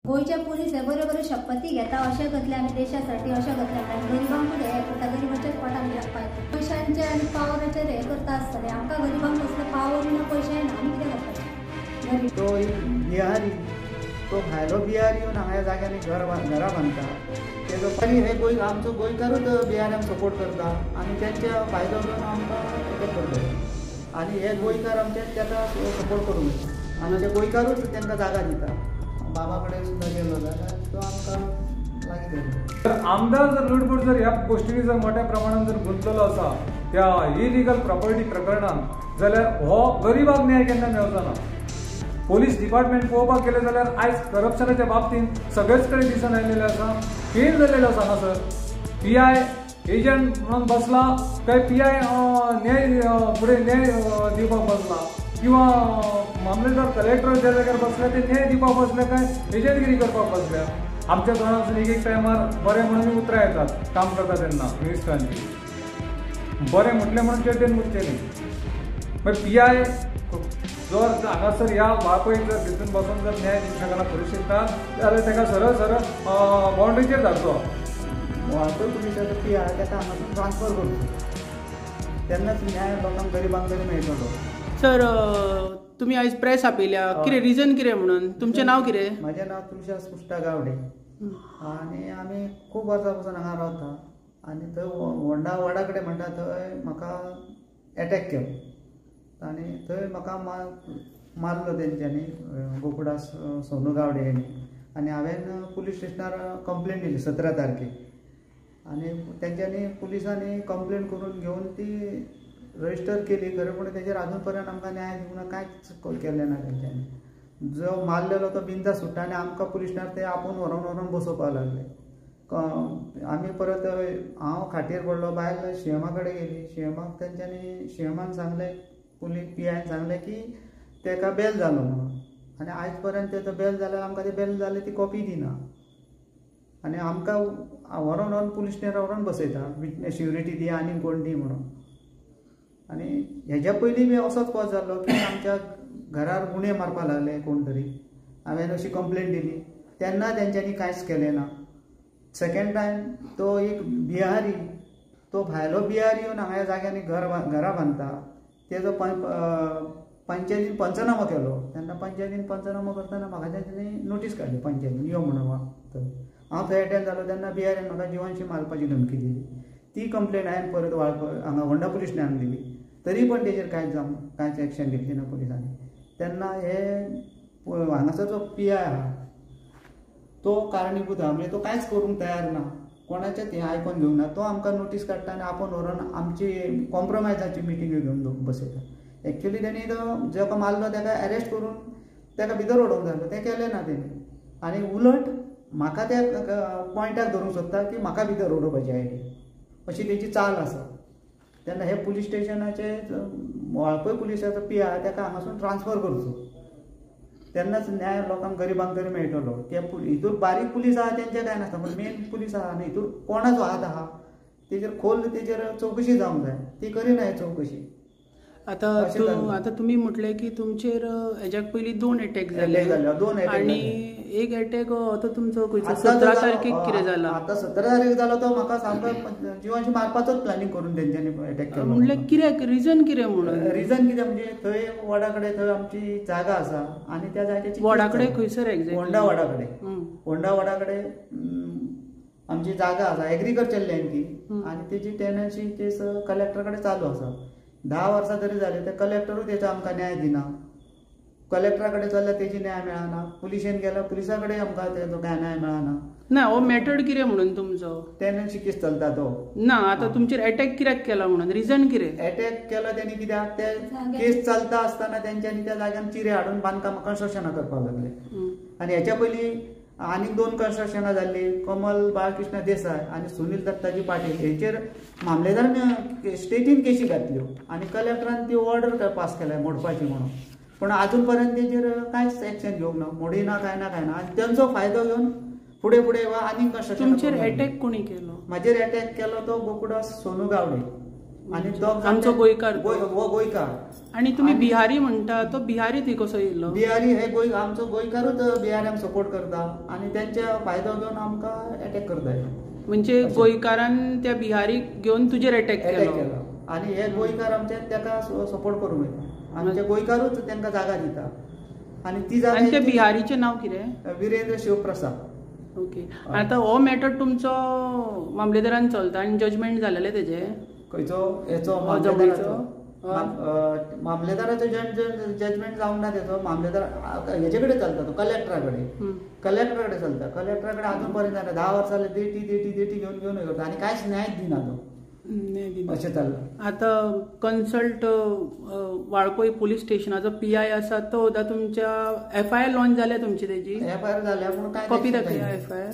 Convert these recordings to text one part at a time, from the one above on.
गोयच्या police बरे बरे शपथी घेता अशें करतले आमी देशासाठी अशें करतले आनी गरिबांक हे करता गरिबांच्याच पोटान लागपाय पैशांचे आनी पावराचेर हे करता आसतले आमकां गरिबांक असले पावर ना पैसे ना आमी कितें करपाचें तो बिहारी तो भायलो बिहारी येवन हांगा ह्या जाग्यांनी घरां बांदता तेजो पयली हे आमचो गोंयकारूच बिहाऱ्यांक सपोर्ट करता आनी तेंच्या फायदो घेवन आमकां हें करता आनी हे गोंयकार आमचे ताका सपोर्ट करूंक जाय आनी ते गोंयकारूच तांकां जागा दिता बाबा कडेन सुद्दां गेलो जाल्यार तो आमकां लागीं धरता। आमदार जर लुडबूड जर ह्या गोष्टींनी जर मोठ्या प्रमाणात जर गुंतलेलो आसा त्या इलिगल प्रॉपर्टी प्रकरणांत जाल्यार हो गरिबाक न्याय केन्ना मेळचो ना। पोलीस डिपार्टमेंट पळोवपाक गेले जाल्यार आयज करप्शनाच्या बाबतींत सगळेच कडेन दिसून आयिल्लें आसा फेल जाल्लेलो आसा हांगासर PI एजंट म्हणून बसला काय PI न्याय फुडें न्याय दिवपाक बसला किंवा मामलेदार कलेक्टर ज्या जाग्यार बसले ते न्याय दिवपाक बसले काय एजंटगिरी करपाक बसल्या। आमच्या गोंयांत एक टायमार बरें म्हणून उतरां येतात काम करता तेन्ना मिनिस्टरांची बरें म्हटलें म्हणून चेडीन मुटचें न्ही मागीर PI जर हांगासर ह्या वापय जर भितून बसून जर न्याय दिवचें करूंक शकता जाल्यार ताका सरळ सरळ बाउंड्रीचेर धाडचो वाळपय पुलिसाचो PI ताका हांगासून ट्रान्सफर करचो तेन्नाच न्याय लोकांक गरिबांक तरी मेळटलो। सर तुम्ही आयज प्रेस आपयल्या कितें रिजन कितें म्हणून तुमचें नांव कितें? म्हजें नांव तुळशीदास पुष्टा गावडे आनी आमी खूब वर्सां पासून हांगा रावता आनी थंय होंडा वडा कडेन म्हणटा थंय म्हाका एटॅक केलो आनी थंय म्हाका मारलो तेंच्यांनी गोकुळदास सोनू गावडे हेणी आनी हांवें पुलीस स्टेशनार कंप्लेन दिली 17 तारखेक आनी तेंच्यांनी पुलिसांनी कंप्लेन करून घेवन ती रजिस्टर केली खरें पूण तेजेर अजून पर्यंत आमकां न्याय दिवंक ना कांयच केलें ना तेंच्यांनी जो मारलेलो तो बिंदास सुट्टा आनी आमकां पुलीस स्टेशनार ते आपूण व्हरोन बसोवपाक लागले। आमी परत हांव खाटीर पडलो बायल CMा कडेन गेली CMाक तेंच्यांनी CMान सांगलें पुलीस PIन सांगलें की ताका बेल जालो म्हणून आनी आयज पर्यंत तेजो बेल जाल्यार आमकां ते बेल जाले ती कॉपी दिना आनी आमकां व्हरोन पुलीस स्टेशनार व्हरोन बसयता सिक्युरिटी दी आनी कोण दी म्हणून आनी हेज्या पयलीं बी असोच कोस जाल्लो की आमच्या घरार गुणे मारपाक लागले कोण तरी हांवें अशी कंप्लेन दिली तेन्ना तेंच्यांनी कांयच केलें ना। सेकंड टायम तो एक बिहारी तो भायलो बिहारी येवन हांगा ह्या जाग्यांनी घरां बांदता तेजो पंचायतीन पंचनामो केलो तेन्ना पंचायतीन पंचनामो करतना म्हाका तेंच्यांनी नोटीस काडली पंचायतीन यो म्हणून हांव थंय एटेंड जालो तेन्ना बिहारीन म्हाका जिवांशी मारपाची धमकी दिली ती कंप्लेन हांवें परत हांगा होंडा पुलीस स्टेशनार दिली तरी पण तेजेर कांयच एक्शन घेतली ना पुलिसांनी। तेन्ना हे हांगासर जो PI आहा तो कारणीभूत आहा म्हणजे तो कांयच करूंक तयार ना कोणाचेंच हें आयकोन घेवंक ना तो आमकां नोटीस काडटा आनी आपूण व्हरोन आमची कॉम्प्रोमायजाची मिटींग घेवन बसयता। एक्चुली तेणी जाका मारलो ताका अरेस्ट करून ताका भितर उडोवंक जाय तें केलें ना तेणी आनी उलट म्हाका त्या पॉयंटाक धरूंक सोदता की म्हाका भितर उडोवपाची आयडिया अशी तेची चाल आसा। तेन्ना हे पुलीस स्टेशनाचे वाळपय पुलिसाचो PI ताका हांगासून ट्रान्सफर करचो तेन्नाच न्याय लोकांक गरिबांक तरी मेळटलो। ते हितूर बारीक पुलीस आहा तेंचें कांय नासता पूण मेन पुलीस आहा आनी हितूर कोणाचो हात आहा तेजेर खोल तेजेर चवकशी जावंक जाय ती करिना ही चवकशी। आता तुम्ही म्हटलें की तुमचेर हेज्याक पयलीं 2 अटॅक जाले आनी एक अटॅक तो तुमचो 17 तारखेक कितें जाला? आतां 17 तारखेक जालो तो म्हाका सामको जिवांशी मारपाचोच प्लॅनिंग करून तेंच्यांनी अटॅक केलो। म्हणल्यार कित्याक रिजन कितें म्हणून? रिजन कितें म्हणजे थंय वडा कडेन थंय आमची जागा आसा आनी त्या जाग्याची वडा कडेन खंयसर एक्झॅक्टली? होंडा वडा कडेन आमची जागा आसा एग्रीकल्चर लँड ती आनी तेजी टेनन्सी केस कलेक्टर कडेन चालू आसा 10 वर्सां तरी जाली ते कलेक्टरूच तेचो आमकां न्याय दिना कलेक्टरा कडेन चल्ल्यार तेजी न्याय मेळना पुलिशेन गेल्यार पुलिसा कडेन आमकां तेजो न्याय मेळना ना हो मॅटर कितें म्हणून तुमचो टेनन्सी केस चलता तो ना आतां तुमचेर अटॅक कित्याक केला म्हणून रिजन कितें? अटॅक केलो तेणी कित्याक ते केस चलता आसतना तेंच्यांनी त्या जाग्यान चिरे हाडून बांदकाम कन्स्ट्रक्शनां करपाक लागले आनी हेच्या पयलीं आनीक 2 कन्स्ट्रक्शनां जाल्ली कमल बाळकृष्ण देसाय आनी सुनील दत्ताजी पाटील हेचेर मामलेदारान स्टेटीन केशी घातल्यो आनी कलेक्टरान ती ऑर्डर पास केल्या मोडपाची म्हणून पूण अजून पर्यंत तेजेर कांयच एक्शन घेवंक ना मोडिना काय ना आनी तेंचो फायदो घेवन फुडें आनीक कन्स्ट्रक्शन। तुमचेर अटॅक कोणी केलो? म्हाजेर अटॅक केलो तो गोकुळदास सोनू गावडे आणि तो आमचो गोंयकार हो गोंयकार. आणि तुम्ही बिहारी म्हणता, तो बिहारी थंय कसो येयलो? बिहारी हे आमचो गोंयकारूच बिहाऱ्यांक सपोर्ट करता आणि त्यांच्या फायदो घेवन आमकां अटॅक करता. म्हणजे गोंयकारान त्या बिहारीक घेवन तुजेर अटॅक केलो आणि हे गोंयकार आमचे ताका सपोर्ट करूंक वयता. आमचे गोंयकारूच तांकां जागा दिता. आणि ती जागा. आणि त्या बिहारीचें नांव कितें? विरेंद्र शिवप्रसाद. ओके. आता हो मॅटर तुमचो मामलेदारान चलता आणि जजमेंट जालेले तेजे? खंयचो हेचो मामलेदाराचो जजमेंट जावंक ना. तेचो मामलेदार हेचे कडेन चलता, तो कलेक्टरा कडेन चलता. कलेक्टरा कडेन अजून पर्यंत जाता. 10 वर्सां जाले देटी घेवन हे करता आणि कांयच न्यायच दिना तो. अशें चल्लां. आतां कन्सल्ट वाळपय पुलीस स्टेशनाचो PI आसा तो सुद्दां तुमच्या FIR लॉन्च जाल्या तुमची तेजी? FIR जाल्या पूण काय कॉपी दाखया FIR.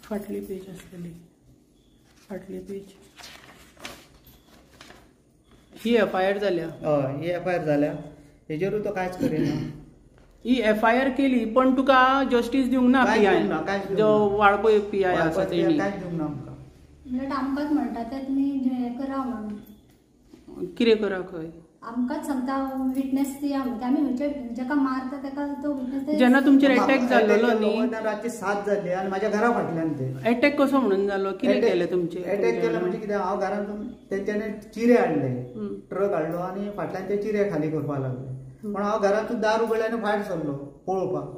फाटली पेज आसलेली, फाटली पेज ही FIR जाल्या. हय, ही FIR जाल्या. हेजेरूय तो कांयच करिना. ही FIR केली पण तुका जस्टीस दिवंक ना PI जो वाळपय PI आसा तेणी? कांयच दिवंक ना आमकां. म्हणजे आमकांच म्हणटा ते तुमी हे करा म्हणून. कितें करा खंय? आमकांच सांगता विटनेस दिया म्हणटा. आमी खंयचे जेका मारता तेका तो विटनेस. जेन्ना तुमचेर अटॅक जाल्लो न्ही, रातची 7 जाली आणि म्हाज्या घरा फाटल्यान ते अटॅक कसो म्हणून जालो? कितें केलें तुमचे? अटॅक केलो म्हणजे कितें, हांव घरांतून तेंच्यांनी चिरे हाडले, ट्रक हाडलो आणि फाटल्यान ते चिरे खाली करपाक लागले. पण हांव घरांतून दार उगडलें आनी भायर सरलो पळोवपाक.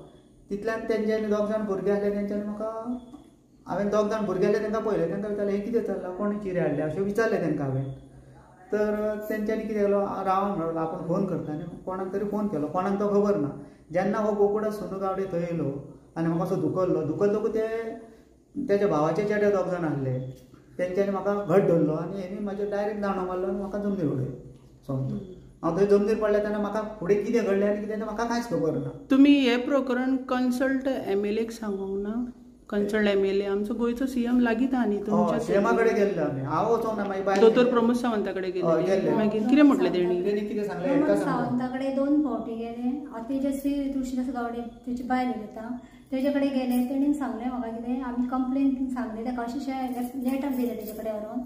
तितल्यान तेंच्यांनी 2 जाण भुरगे आसले, तेंच्यांनी म्हाका, हांवें 2 जाण भुरगे आसले तांकां पळयलें. तांकां विचारलें हे कितें चल्लां, कोणी चिरे हाडले अशें विचारलें तांकां हांवें. तर तेंच्यांनी कितें केलो, रावा म्हणलो आपूण फोन करता. आनी कोणाक तरी फोन केलो, कोणाक तो खबर ना. जेन्ना हो गोकुळा सोनू गावडे थंय येयलो आनी म्हाका असो धुकल्लो ते तेज्या भावाचे चेडे 2 जाण आसले. तेंच्यांनी म्हाका घट धरलो आनी हेणी म्हाजे डायरेक्ट दांडो मारलो आनी म्हाका जमनीर उडयलो सोमतो. हांव थंय जमनीर पडले तेन्ना म्हाका फुडें कितें घडलें आनी कितें तें म्हाका कांयच खबर ना. तुमी हे प्रकरण कन्सल्ट MLAक सांगूंक ना? कन्सल्ट MLA आमचो गोंयचो CM लागीत आहा न्ही तुमच्या? CM कडेन गेल्ले आमी. हांव वचोंक ना. मागीर दोतोर प्रमोद सावंता कडेन गेले. मागीर कितें म्हटलें तेणी? कितें सांगलें? प्रमोद सावंता कडेन 2 फावटी गेले. तेजस्वी तुळशीदास गावडे तेची बायल उलयता, तेजे कडेन गेले. तेणीन सांगलें म्हाका कितें, आमी कंप्लेन सांगली ताका, अशें लेटर दिलें तेजे कडेन व्हरून.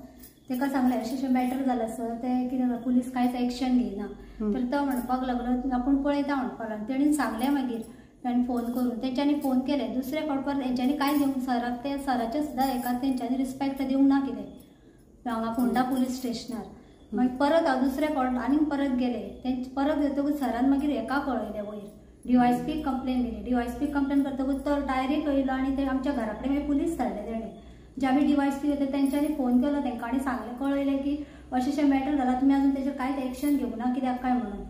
ताका सांगलें अशें मॅटर जाला सर, ते कितें पुलीस कांयच एक्शन घेयना. तर तो म्हणपाक लागलो आपूण पळयता म्हणपाक लागलो. तेणीन सांगलें मागीर ताणें फोन करून. तेंच्यांनी फोन केले दुसरे फावट तेंच्यांनी कांय दिवंक सराक, ते सराचे सुद्दां एका तेंच्यांनी रिस्पेक्ट दिवंक ना कितें हांगा फोंडा पुलीस स्टेशनार. मागीर परत हांव दुसरे फावट आनीक परत गेले. तेंचे परत येतकूच सरान मागीर हेका कळयलें वयर DYSP कंप्लेन दिली. DYSP कंप्लेन करतकूच तो डायरेक्ट येयलो आनी ते आमच्या घरा कडेन मागीर पुलीस धाडले तेणें. जे आमी DYSP येता तेंच्यांनी फोन केलो तेंकां आनी सांगलें, कळयलें की अशें मॅटर जाला, तुमी आजून तेजेर कांयच एक्शन घेवंक ना कित्याक काय म्हणून.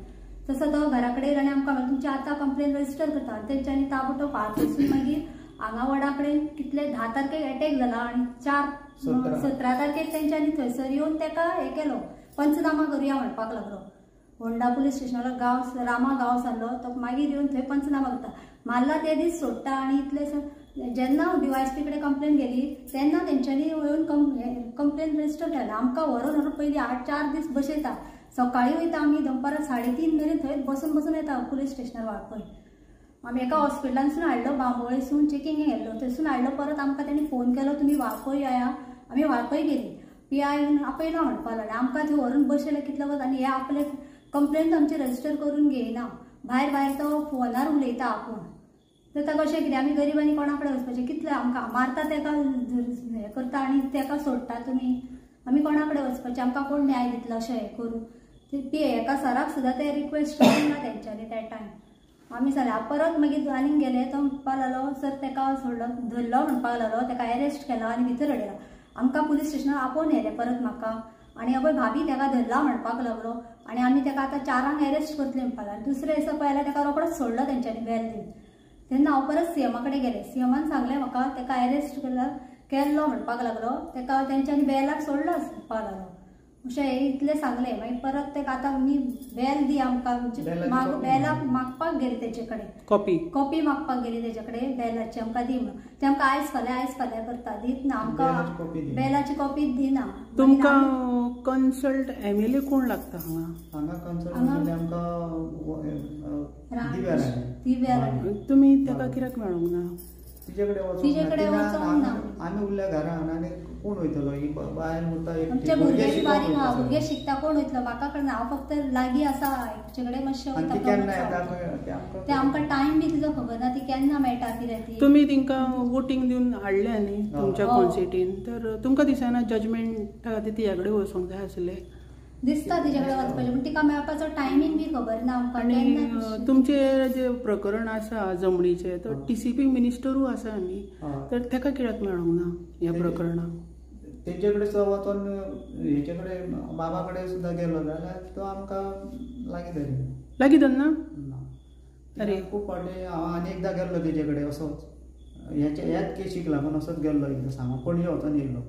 तसो तो घरा कडेन येयलो आनी आमकां तुमची आतां कंप्लेन रजिस्टर करता. तेंच्यांनी ताबडतोब फार वचून मागीर हांगा वडा कडेन कितले 10 तारखेक अटॅक जाला आनी 17 तारखेक तेंच्यांनी थंयसर येवन ताका हे केलो, पंचनामा करुया म्हणपाक लागलो. फोंडा पुलीस स्टेशनाला गांव रामा गांव जाल्लो तो मागीर येवन थंय पंचनामा करता. मारला ते दीस सोडटा आनी इतले जेन्ना DYSP कडेन कंप्लेन गेली तेन्ना तेंच्यांनी येवन कंप्लेन रजिस्टर केला. आमकां व्हरून पयलीं 4 दीस बसयता. सकाळीं वयता आमी दनपारां 3:30 मेरेन थंय बसून येता पुलीस स्टेशनार वाळपय. आमी एका हॉस्पिटलांतसून हाडलो, बांबोळेसून चेकिंगेक गेल्लो, थंयसून हाडलो. परत आमकां तेणी फोन केलो तुमी वाळपय येया. आमी वाळपय गेली. PI आपयना म्हणपाक लागलें. आमकां थंय व्हरून बसयलें कितले वच आनी हे आपले कंप्लेन आमची रजिस्टर करून घेयना. भायर तो फोनार उलयता आपूण. तर ताका अशें कितें आमी गरिबांनी कोणा कडेन वचपाचें? कितलें आमकां मारता ताका हें करता आनी ताका सोडटा तुमी. आमी कोणा कडेन वचपाचें? आमकां कोण न्याय दितलो अशें हें करून? ते एका सराक सुद्दां ते रिक्वेस्ट करूंक ना तेंच्यांनी त्या टायम. आमी जाल्यार परत मागीर आनीक गेले. तो म्हणपाक लागलो सर ताका सोडलो, धरलो म्हणपाक लागलो. ताका अरेस्ट केलो आनी भितर हाडयलो. आमकां पुलीस स्टेशनार आपोवन येयलें परत म्हाका. आनी अबय भाभी ताका धरला म्हणपाक लागलो आनी आमी ताका आतां 4 अरेस्ट करतले म्हणपाक लागले. दुसरे दिसा पळयल्यार ताका रोखडोच सोडलो तेंच्यांनी बेल दिवन. तेन्ना हांव परत CM कडेन गेलें. CMन सांगलें म्हाका ताका अरेस्ट केल्लो म्हणपाक लागलो. ताका तेंच्यांनी बेलाक सोडलो म्हणपाक लागलो. अशें इतलें सांगलें. मागीर परत ताका आतां आमी बेल दी आमकां बेलाक मागपाक गेली तेजे कडेन. कॉपी मागपाक गेली तेजे कडेन बेलाची आमकां दी म्हणून. ते आमकां आयज फाल्यां करता. दीत ना आमकां बेलाची कॉपी दिना. तुमकां कन्सल्ट MLA कोण लागता हांगा कन्सल्ट म्हणजे आमकां दिव्या राणे तुमी ताका कित्याक मेळोंक ना तिचे कडेन वचोंक ना आमी उरल्या घरान आनी कोण वयतलो ही बायल उरता आमचे भुरगे बारीक आहा भुरगे शिकता कोण वयतलो म्हाका कळना हांव फक्त लागीं आसा तुजे कडेन मातशें वयता केन्ना येता ते आमकां टायम बी तिजो खबर ना ती केन्ना मेळटा कितें ती तुमी तिंका वोटींग दिवन हाडले न्ही तुमच्या कॉन्स्टिट्युएंसीन तर तुमकां दिसना जजमेंट खातीर तिजे कडेन वचोंक जाय आसलें दिसता तिचे कडेन वचपाचें पूण तिका मेळपाचो टायमींग बी खबर ना आमकां आनी तुमचें जें प्रकरण आसा जमनीचें तो TCP मिनिस्टरूय आसा न्ही तर ताका कित्याक मेळोंक ना ह्या प्रकरणाक तेंचे कडेन वचोन हेचे कडेन बाबा कडेन सुद्दां गेलो जाल्यार तो आमकां लागीं धरना ना अरे खूब फावटी हांव आनी एकदां गेल्लो तेजे कडेन असोच ह्याच केसीक लागून असोच गेल्लो एकदां सांगून पणजे वचोन येयल्लो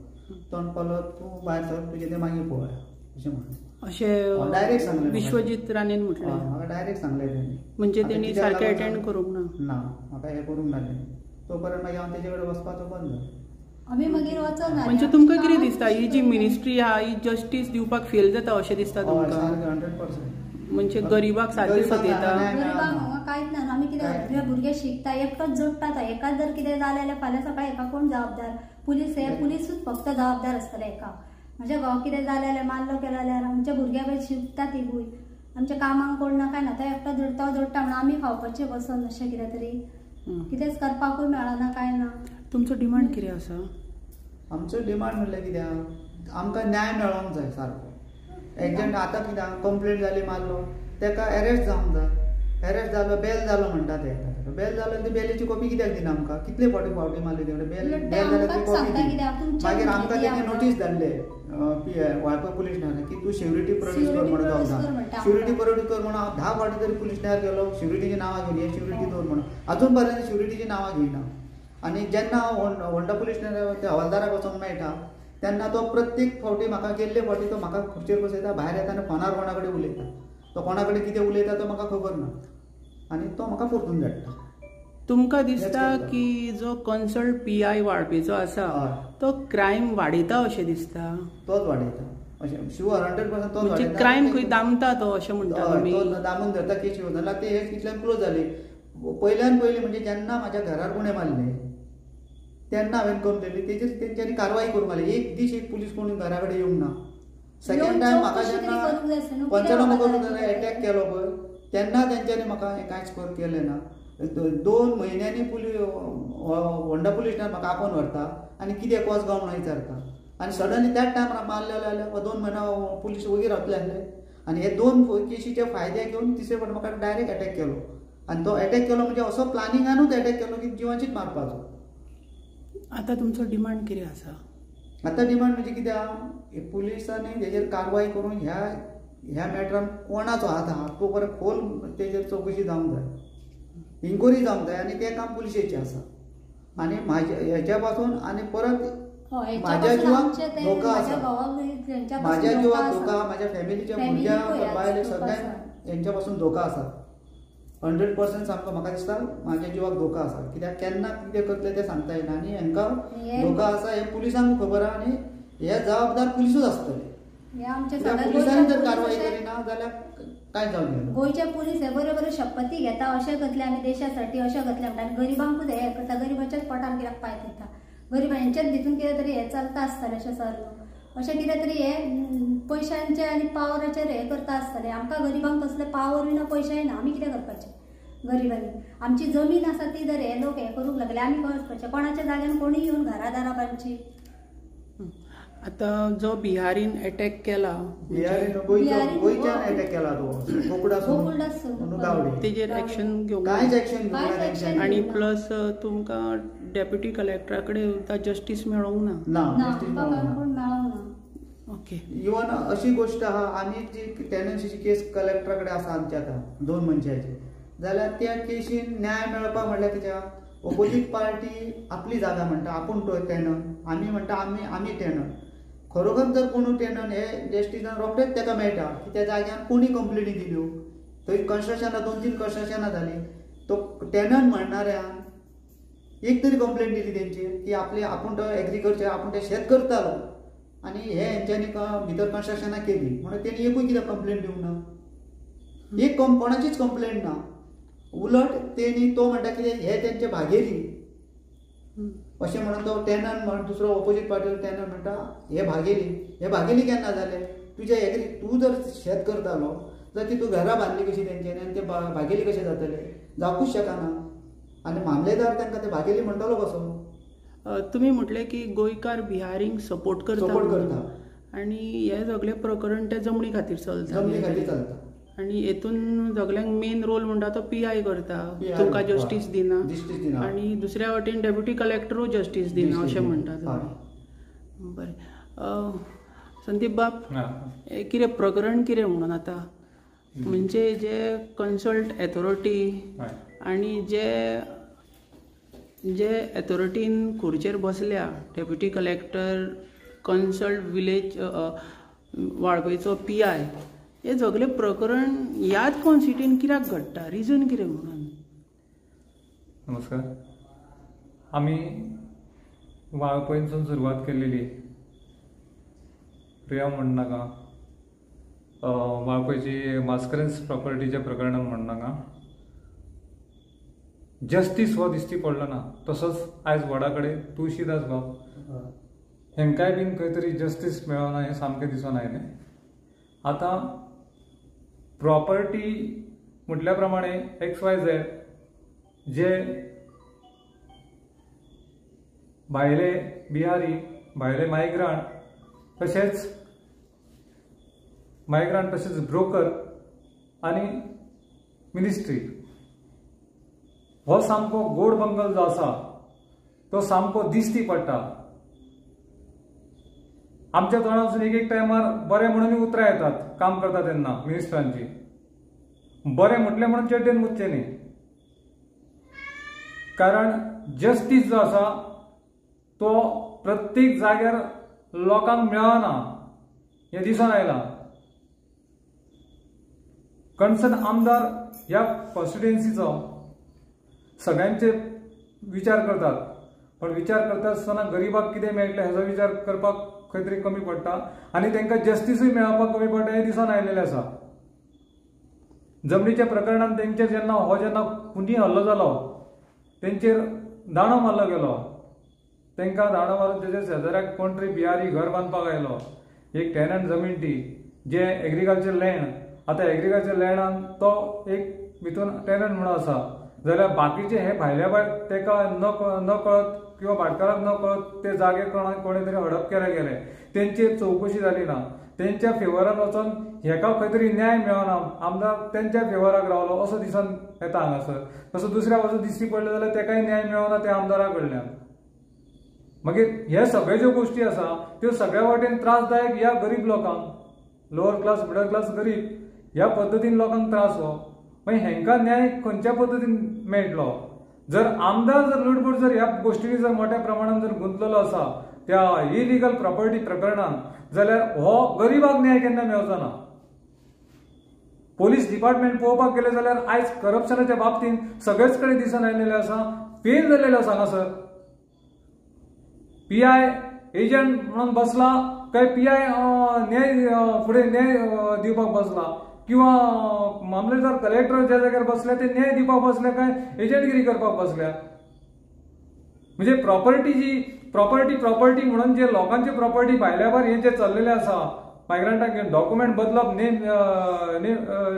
तो म्हणपालो तूं भायर सर तुजें तें मागीर पळोवया अशें म्हणलें अशें डायरेक्ट सांगलें विश्वजीत राणेन म्हटलें म्हाका डायरेक्ट सांगलें तेणी म्हणजे तेणी सारकें अटेंड करूंक ना म्हाका हें करूंक ना तेणी तो पर्यंत मागीर हांव तेजे कडेन वचपाचो बंद जालो आमी मागीर वचना म्हणजे तुमकां कितें दिसता ही जी मिनिस्ट्री आहा ही जस्टीस दिवपाक फेल जाता अशें दिसता तुमकां 100% म्हणजे गरीबाक सारकी सतयता गरीबाक हांगा कांयच ना आमी कितें भुरगे शिकता एकच जोडटा एकाच जर कितें जालें जाल्यार फाल्यां सकाळीं एका कोण जबाबदार पुलीसूच फक्त जबाबदार आसतले एका म्हज्या घोव कितें जालें जाल्यार मारलो केलो जाल्यार आमच्या भुरग्या पळय शिकता तिगूय आमच्या कामाक कोण ना काय ना तो एकटो जोडटा म्हणून आमी खावपाचें बसून अशें कितें तरी कितेंच करपाकूय मेळना काय ना तुमचो डिमांड कितें आसा आमचो डिमांड म्हणल्यार कित्याक आमकां न्याय मेळोंक जाय सारको एग्जॅक्ट आतां कित्याक कंप्लेंट जाली मारलो ताका अरेस्ट जावंक जाय अरेस्ट जालो बेल जालो म्हणटा ते बेल जालो ती बेलीची कॉपी कित्याक दिना आमकां कितले फावटी मारली तेवढे बेल जाल्यार ती कॉपी दी मागीर आमकां तेणी नोटीस धाडले वाळपय पुलीस स्टेशनार की तूं सिक्युरिटी प्रोड्यूस कर म्हणून जावंक सिक्युरिटी प्रोड्यूस कर म्हणून हांव 10 फावटी तरी पुलीस स्टेशनार गेलो सिक्युरिटीची नांवां घेवन हे सिक्युरिटी दवर म्हणून अजून पर्यंत सिक्युरिटीची नांवां घेयना आनी जेन्ना होंडा पुलीस स्टेशनार त्या हवालदाराक वचोंक मेळटा तेन्ना तो प्रत्येक फावटी म्हाका गेल्ले फावटी तो म्हाका खुर्चेर बसयता भायर येता आनी फोनार कोणा कडेन उलयता तो कोणा कडेन कितें उलयता तो म्हाका खबर ना आनी तो म्हाका परतून धाडटा तुमकां दिसता की जो कन्सल्ट PI वाळपेचो आसा तो क्रायम वाडयता अशें दिसता तोच वाडयता अशें शुअर 100% तोच वाडयता क्रायम खंय दामता तो अशें म्हणटा तुमी तो दामून धरता केसी वचना ते हे इतल्यान क्लोज जाली पयल्यान पयली म्हणजे जेन्ना म्हाज्या घरार गुणे मारले तेन्ना हांवें कंप्लेन तेजेर तेंच्यांनी कारवाई करूंक जाली एक दीस एक पुलीस कोण घरा कडेन येवंक ना सेकंड टायम म्हाका जेन्ना पंचनामा करून अटॅक केलो पळय तेन्ना तेंच्यांनी म्हाका हें कांयच केलें ना 2 म्हयन्यांनी होंडा पुलीस स्टेशनार म्हाका आपोवन व्हरता आनी कितें कॉज गांव म्हणून विचारता आनी सडनली त्याच टायमार मारले जाल्यार 2 म्हयने पुलीस वगैरे रावतले आसले आनी हे 2 केसीचे फायदे घेवन तिसरे फावट म्हाका डायरेक्ट अटॅक केलो आनी तो अटॅक केलो म्हणजे असो प्लॅनिंगानूच अटॅक केलो की जिवाचीच मारपाचो आतां तुमचो डिमांड कितें आसा आतां डिमांड म्हणजे कित्याक पुलिसांनी तेजेर कारवाई करून ह्या मॅटरान कोणाचो हात आहा तो बरो खोल तेजेर चवकशी जावंक जाय इन्क्वायरी जावंक जाय आनी तें काम पुलिशेचें आसा आनी हेच्या पासून आनी परत म्हाज्या जिवाक धोका आसा म्हाज्या जिवाक धोका म्हाज्या फॅमिलीच्या भुरग्यांक बायले सगळ्यांक हेंच्या पासून धोका आसा 100% सामको म्हाका दिसता म्हाज्या जिवाक धोका आसा कित्याक केन्ना कितें करतले तें सांगता येना आनी हेंकां धोका आसा हे पुलिसांक खबर आहा आनी हे जबाबदार पुलिसूच आसतले पुलिसांनी जर कारवाई करिना जाल्यार काय जावं गोंयचे पुलीस हे बऱ्यो बऱ्यो शपथी घेता अशें करतले आमी देशासाठी अशें करतले म्हणटा गरीबांकूच हे करता गरीबाच्याच पोटार कित्याक पांय दिता गरीबां हेंच्याच भितून कितें तरी हे चलता आसतलें अशें सरलो अशें कितें तरी हे पयशांचे आनी पावराचेर हे करता आसतलें आमकां गरीबांक तसले पावर ना पयशे ना आमी कितें करपाचें गरीबांनी आमची जमीन आसा ती जर हे लोक हे करूंक लागले आमी खंय वचपाचें कोणाच्या जाग्यान कोणीय येवन घरादारा बांदची आतां जो बिहारीन अटॅक केला गोंयच्यान अटॅक केला तो गोकुळदास तेजेर एक्शन घेवंक कांयच एक्शन आनी प्लस तुमकां डेप्युटी कलेक्टरा कडेन जस्टीस मेळोंक ना ओके इवन अशी गोष्ट आहा आनी जी टेनन्सीची केस कलेक्टरा कडेन आसा आमच्या आतां 2 मनशाची जाल्यार त्या केसीन न्याय मेळपाक म्हणल्यार कित्याक ऑपोजीट पार्टी आपली जागा म्हणटा आपूण टेनंट आमी म्हणटा आमी टेनंट खरोखर जर कोण टेनंट हे जस्टिसान रोखडेच ताका मेळटा की त्या जाग्यार कोणी कंप्लेनी दिल्यो थंय कन्स्ट्रक्शनां 2-3 कन्स्ट्रक्शनां जाली तो टेनंट म्हणणाऱ्यान एक तरी कंप्लेंट दिली तेंचेर की आपूण तो एग्रीकल्चर आपूण ते शेत करतालो आनी हे हेंच्यांनी भितर कन्स्ट्रक्शनाक केली म्हणून तेणी एकूय कित्याक कंप्लेंट दिवंक ना? एक कोणाचीच कंप्लेंट ना. उलट तेणी तो म्हणटा कितें हे तेंचे भागेली अशें म्हणून तो टॅनंट म्हण दुसरो ऑपोजीट पार्टीचो टॅनंट म्हणटा हे भागेली केन्ना जालें? तुजें एग्री तूं जर शेत करतालो जाल्यार ती तूं घरां बांदली कशी तेंच्यांनी आनी ते भागेली कशें जातले? जावपूच शकना. आनी मामलेदार तांकां ते भागेली म्हणटलो कसो? तुम्ही म्हटले की गोंयकार बिहारींक सपोर्ट करता आणि हे सगळे प्रकरण ते जमनी खातीर चलता आणि हेतून सगळ्यांक मेन रोल म्हणटा तो PI करता, तुमकां जस्टीस दिना आणि दुसऱ्या वाटेन डेप्युटी कलेक्टरूय जस्टीस दिना अशें म्हणटा. बरें संदीप बाब, कितें प्रकरण कितें म्हणून आतां म्हणजे जे कन्सल्ट ऑथॉरिटी आणि जे ऑथॉरिटीन खुर्चेर बसल्या डेप्युटी कलेक्टर, कन्सल्ट विलेज वाळपयचो PI, हे सगळे प्रकरण ह्याच कॉन्स्टिट्युएंसीन कित्याक घडटा? रिजन कितें म्हणून? नमस्कार. आमी वाळपयसून सुरवात केलेली. प्रिया म्हणनाका वाळपयची मास्करेन्स प्रॉपर्टीच्या प्रकरणान म्हणनाका जस्टीस हो दिसती पडलो ना. तसोच आयज वडा कडेन तुळशीदास बाब हेंकाय बीन खंय तरी जस्टीस मेळना हें सामकें दिसून आयलें. आतां प्रॉपर्टी म्हटल्या प्रमाणे XYZ जे भायले बिहारी, भायले मायग्रंट तशेंच ब्रोकर आनी मिनिस्ट्री हो सामको गोड बंगल जो आसा तो सामको दिसती पडटा. आमच्या तोंडासून एक टायमार बरें म्हणून उतरां येतात काम करता तेन्ना मिनिस्टरांची. बरें म्हटलें म्हणून चेड्डेन मुच्चें न्ही. कारण जस्टीस जो आसा तो प्रत्येक जाग्यार लोकांक मेळना हें दिसून आयलां. कन्सर्न आमदार ह्या कॉन्स्टिट्युएन्सीचो सगळ्यांचे विचार करतात, पण विचार करता आसतना गरीबाक कितें मेळटलें हेजो विचार करपाक खंय तरी कमी पडटा आनी तांकां जस्टिसूय मेळपाक कमी पडटा हें दिसून आयलेलें आसा. जमनीच्या प्रकरणान तेंचेर जेन्ना खुनी हल्लो जालो तेंचेर दांडो मारलो गेलो. तांकां दांडो मारून तेजे शेजाऱ्याक कोण तरी बिहारी घर बांदपाक आयलो. एक टॅनंट जमीन ती जे एग्रीकल्चर लँड, आतां एग्रीकल्चर लँडान तो एक भितून टॅनंट म्हणून आसा जाल्यार बाकीचे हे भायल्या भायर तेका न कळत किंवा भाटकाराक न कळत ते जागे कोणे तरी हडप केले गेले. तेंची चौकशी जाली ना. तेंच्या फेवरान वचून हेका खंय तरी न्याय मेळना, आमदार तेंच्या फेवराक रावलो असो दिसून येता हांगासर. तसो दुसऱ्या वचून दिसती पडले जाल्यार तेकाय न्याय मेळना त्या आमदारा कडल्यान. मागीर हे सगळे ज्यो गोष्टी आसा त्यो सगळ्या वाटेन त्रासदायक ह्या गरीब लोकांक, लोअर क्लास मिडल क्लास गरीब ह्या पद्दतीन लोकांक त्रास हो. मागीर हेंकां न्याय खंयच्या पद्दतीन मेळटलो? जर आमदार जर लुडबूड जर ह्या गोष्टींनी जर मोठ्या प्रमाणात जर गुंतलेलो आसा त्या इलिगल प्रॉपर्टी प्रकरणान जाल्यार हो गरीबाक न्याय केन्ना मेळचो ना. पोलीस डिपार्टमेंट पळोवपाक गेले जाल्यार आयज करप्शनाच्या बाबतीन सगळेच कडेन दिसून आयलेले आसा. फेल जाल्लेलो आसा हांगासर. PI एजंट म्हणून बसला काय PI न्याय फुडें न्याय दिवपाक बसला किंवा मामलेदार कलेक्टर ज्या जाग्यार बसल्या ते न्याय दिवपाक बसले काय एजंटगिरी करपाक बसल्या. म्हणजे प्रॉपर्टी म्हणून जे लोकांची प्रॉपर्टी भायल्या भायर हे जे चल्लेले आसा मायग्रंटाक घेवन डॉक्युमेंट बदलप,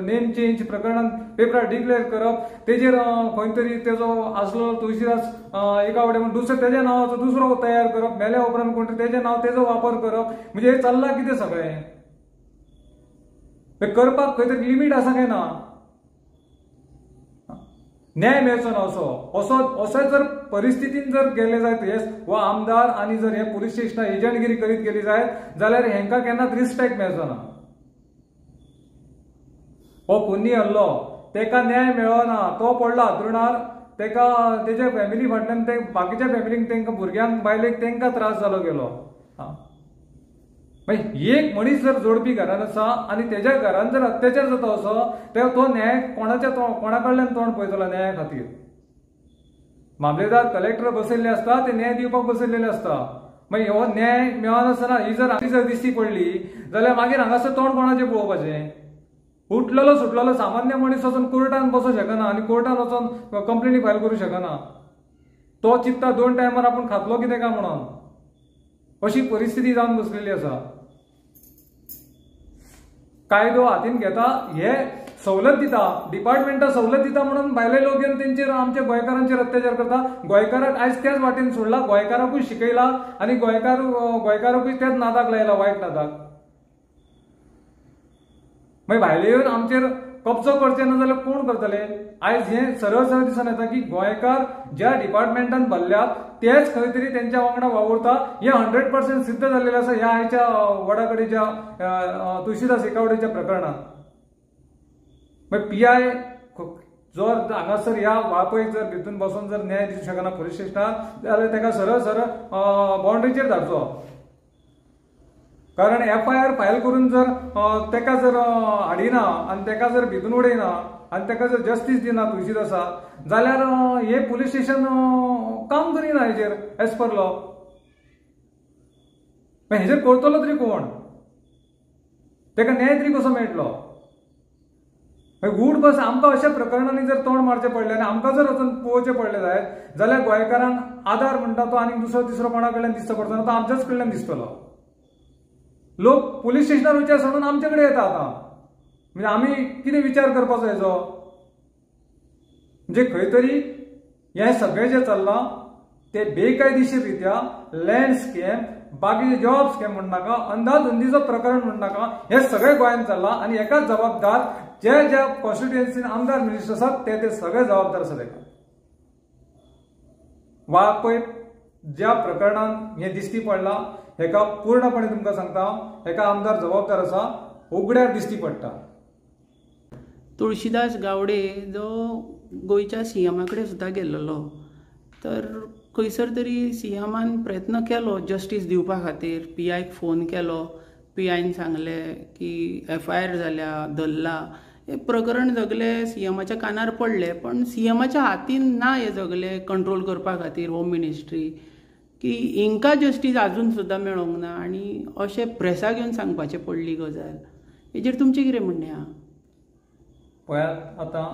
नेम चेंज प्रकरणान पेपरार डिक्लेअर करप, तेजेर खंय तरी तेजो आसलो तुळशीदास एका वटेन म्हणून दुसरो तेज्या नांवाचो दुसरो तयार करप, मेल्या उपरांत कोण तरी तेजें नांव तेजो वापर करप. म्हणजे हे चल्लां कितें सगळें? करपाक खंय तरी लिमीट आसा काय ना? न्याय मेळचो ना असो जर परिस्थितीन जर गेले जायत हो आमदार आणि जर हे पुलीस स्टेशनार एजंटगिरी करीत गेली जायत जाल्यार हेंकां केन्नाच रिस्पेक्ट मेळचो ना. हो खुनी हल्लो तेका न्याय मेळना, तो पडला हातरुणार, तेका तेच्या फॅमिली फाटल्यान ते बाकीच्या फॅमिलीक तेंकां भुरग्यांक बायलेक तेंकां त्रास जालो गेलो. एक मनीस जर जोडपी घरान आसा आनी तेज्या घरान जर अत्याचार जाता असो तेव्हा तो न्याय कोणा कडल्यान तोंड पळयतलो न्याया खातीर? मामलेदार कलेक्टर बसयल्ले आसता, ते न्याय दिवपाक बसयल्लेले आसता. मागीर हो न्याय मेळनासतना ही जर दिसती पडली जाल्यार मागीर हांगासर तोंड कोणाचें पळोवपाचें? उठलेलो सुटलेलो सामान्य मनीस वचून कोर्टान बसूंक शकना आनी कोर्टान वचून कंप्लेनी फायल करूंक शकना. तो चित्ता 2 टायमार आपूण खातलो कितें काय म्हणून. अशी परिस्थिती जावन बसलेली आसा. कायदो हातीन घेता हे सवलत दिता, डिपार्टमेंटा सवलत दिता म्हणून भायले लोक येवन तेंचेर आमच्या गोंयकारांचेर अत्याचार करता. गोंयकाराक आयज त्याच वाटेन सोडला, गोंयकाराकूय शिकयला आनी गोंयकाराकूय त्याच नादाक लायला, वायट नादाक. मागीर भायले येवन आमचेर कब्जो करचे ना जाल्यार कोण करतले? आयज हे सरळ सरळ दिसून येता की गोंयकार ज्या डिपार्टमेंटान भरल्यात तेच खंय तरी तेंच्या वांगडा वावुरता. हे 100% सिद्ध जाल्लेलें आसा ह्या आयच्या वडाकडेच्या तुळशीदास एकावडेच्या प्रकरणात. मागीर PI जर हांगासर ह्या वाळपयक जर भितून बसून जर न्याय दिवंक शकना पुलीस स्टेशनार जाल्यार ताका सरळ सरळ बाउंड्रीचेर धाडचो. कारण FIR फायल करून जर ताका जर हाडिना आनी ताका जर भितून उडयना आनी ताका जर जस्टीस दिना तुळशीदासाक जाल्यार हे पुलीस स्टेशन काम करिना हेजेर एज पर लॉ. हेजेर करतलो तरी कोण? ताका न्याय तरी कसो मेळटलो? गूड बस आमकां अशा प्रकरणांनी जर तोंड मारचें पडलें आनी आमकां जर वचून पळोवचें पडलें जायत जाल्यार गोंयकारांक आदार म्हणटा तो आनी दुसरो तिसरो कोणा कडल्यान दिसचो पडचो तो आमच्याच कडल्यान दिसतलो. लोक पुलीस स्टेशनार विचार सोडून आमचे कडेन येता आतां. म्हणजे आमी कितें विचार करपाचो हेजो? म्हणजे खंय तरी हें सगळें जें चल्लां तें बेकायदेशीर रित्या लँड स्कॅम, बाकीचे जॉब स्कॅम म्हणनाका, अंधाधुंदीचो प्रकरण म्हणनाका, हे सगळें गोंयांत चल्लां आनी हेकाच जबाबदार ज्या कॉन्स्टिट्युएन्सीन आमदार मिनिस्टर आसात ते सगळे जबाबदार आसात. हेका वाळपय ज्या प्रकरणान हें दिश्टी पडलां हेका पूर्णपणे तुमकां सांगता हेका आमदार जबाबदार आसा, उगड्यार दिश्टी पडटा. तुळशीदास गावडे जो गोंयच्या CM कडेन सुद्दां गेल्लो तर खंयसर तरी CMन प्रयत्न केलो जस्टीस दिवपा खातीर. PIक फोन केलो, PIन सांगलें की FIR जाल्या, धरला. हे प्रकरण सगळें CMच्या कानार पडलें पण CMच्या हातीन ना हे सगळें कंट्रोल करपा खातीर होम मिनिस्ट्री की हिंका जस्टीस आजून सुद्दां मेळोंक ना आनी अशें प्रेसाक येवन सांगपाचें पडली गजाल. हेजेर तुमचें कितें म्हणणें आहा? पळयात आतां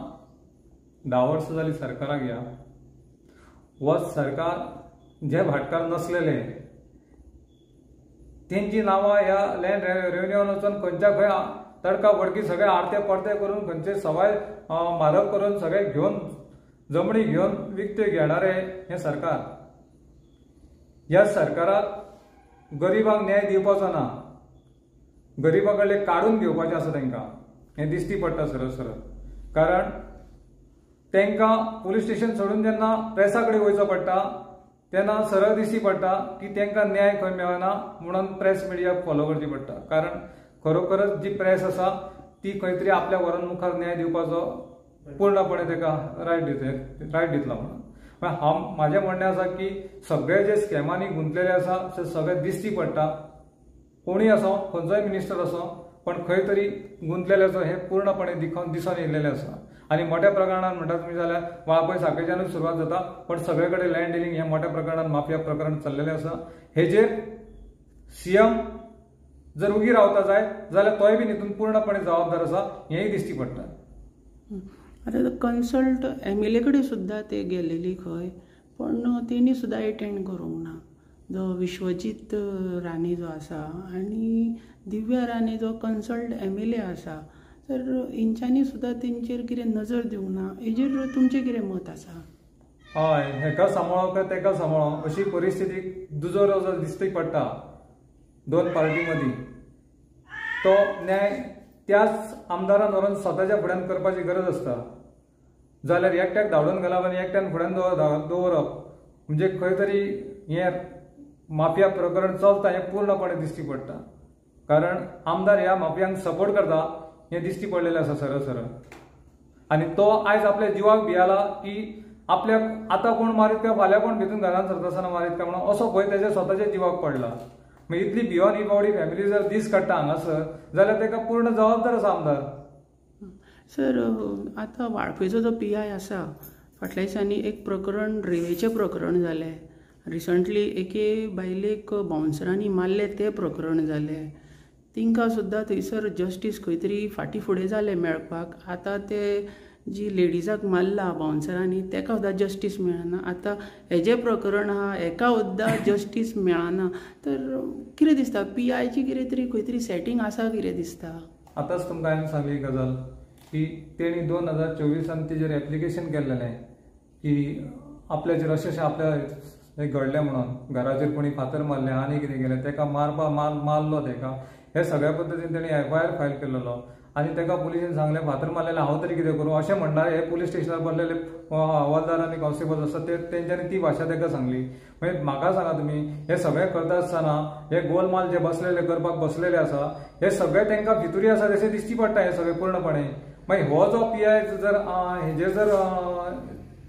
10 वर्सां जालीं सरकाराक या. हो सरकार जे भाटकार नसलेले तेंची नांवां ह्या लँड रेव्हेन्यून वचून खंयच्या खंय तडका फडकी सगळे आडते पडते करून खंयचे सवाय मारक करून सगळे घेवन जमणी घेवन विकते घेणारे हे सरकार. ह्या सरकाराक गरिबांक न्याय दिवपाचो ना, गरिबा कडले काडून घेवपाचें आसा तांकां. हें दिश्टी पडटा सरळ सरळ. कारण तांकां पुलीस स्टेशन सोडून जेन्ना प्रेसा कडेन वयचो पडटा तेन्ना सरळ दिश्टी पडटा की तांकां न्याय खंय मेळना म्हणून प्रेस मिडियाक फॉलो करची पडटा. कारण खरोखरच जी प्रेस आसा ती खंय तरी आपल्या वरान मुखार न्याय दिवपाचो पूर्णपणे ताका रायट दितलो म्हणून. म्हाजें म्हणणें आसा की सगळे जे स्कॅमांनी गुंतलेले आसा ते सगळे दिश्टी पडटा. कोणीय आसो, खंयचोय मिनिस्टर आसो, पण खंय तरी गुंतलेले आसा हे पूर्णपणे दिसून येयलेले आसा. आनी मोठ्या प्रमाणात म्हणटा तुमी जाल्यार वाळपय साखळेच्यानूच सुरवात जाता पण सगळे कडेन लँड डिलिंग हे मोठ्या प्रमाणात माफिया प्रकरण चल्लेलें आसा. हेजेर CM जर उगी रावता जाय जाल्यार तोय बीन हितून पूर्णपणे जबाबदार आसा हेंय दिश्टी पडटा. आतां कन्सल्ट MLA कडेन सुद्दां ते गेलेली खंय पण तेणी सुद्दां एटेंड करूंक ना. जो विश्वजीत राणे जो आसा आनी दिव्या राणे जो कन्सल्ट MLA आसा तर हेंच्यांनी सुद्दां तेंचेर कितें नजर दिवंक ना. हेजेर तुमचें कितें मत आसा? हय, हेका सांबाळो काय तेका सांबाळो अशी परिस्थिती दुजोर जो दिश्टी पडटा दोन पार्टी मदीं. तो न्याय त्याच आमदारान व्हरून स्वताच्या फुड्यान करपाची गरज आसता. जाल्यार एकट्याक धाडून घालप आनी एकट्यान फुड्यान दवरप म्हणजे खंय तरी हें माफिया प्रकरण चलता हें पूर्णपणे दिश्टी पडटा. कारण आमदार ह्या माफियांक सपोर्ट करता हें दिश्टी पडलेलें आसा सरळ सरळ. आनी तो आयज आपल्या जिवाक भियेला की आपल्याक आतां कोण मारीत काय फाल्यां कोण भितून घरांत सरतासतना मारीत काय म्हणून असो भंय तेच्या स्वताच्या जिवाक पडला. मागीर इतली भियोन ही बावडी फॅमिली जर दीस काडटा हांगासर जाल्यार ताका पूर्ण जबाबदार आसा आमदार. सर आतां वाळपयचो जो PI आसा फाटल्या दिसांनी एक प्रकरण रेवेचें प्रकरण जालें रिसंटली एके बायलेक बाउन्सरांनी मारले ते प्रकरण जालें, तिंकां सुद्दां थंयसर जस्टीस खंय तरी फाटीं फुडें जालें मेळपाक. आतां ते जी लेडीजाक मारला बाउन्सरांनी तेका सुद्दां जस्टीस मेळना. आतां हेजें प्रकरण आहा, हेका सुद्दां जस्टीस मेळना. तर कितें दिसता, PIची कितें तरी खंय तरी सेटींग आसा कितें दिसता? आतांच तुमकां हांवें सांगली गजाल की तेणी 2024 तेजेर एप्लिकेशन केल्लेलें की आपल्याचेर अशें आपल्या घडलें म्हणून, घराचेर कोणी फातर मारलें आनी कितें केलें, तेका मारलो तेका, हे सगळ्या पद्दतीन तेणी FIR फायल केल्लो. आनी तेका पुलिशेन सांगलें फातर मारलेलें हांव तरी कितें करूं अशें म्हणणारे हे पुलीस स्टेशनार बसलेले हवालदार आनी कॉन्स्टेबल आसता तेंच्यांनी ती भाशा तेका सांगली. मागीर म्हाका सांगा तुमी, हे सगळें करता आसतना हे गोलमाल जे बसलेले करपाक बसलेले आसा हे सगळे तेंकां भितुरी आसा तशें दिश्टी पडटा हे सगळें पूर्णपणे. मागीर हो जो PI जर हेजे जर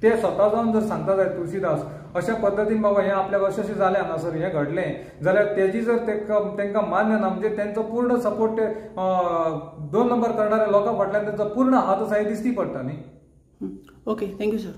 ते स्वता जावन जर सांगता जाय तुळशीदास अशा पद्दतीन बाबा हें आपल्याक अशें जालें हांगासर हें घडलें जाल्यार तेजी जर तेंकां मान्य ना, म्हणजे तेंचो पूर्ण सपोर्ट ते 2 नंबर करणाऱ्या लोकां फाटल्यान तेंचो पूर्ण हात आसा हे दिश्टी पडटा न्ही. Okay, thank you sir.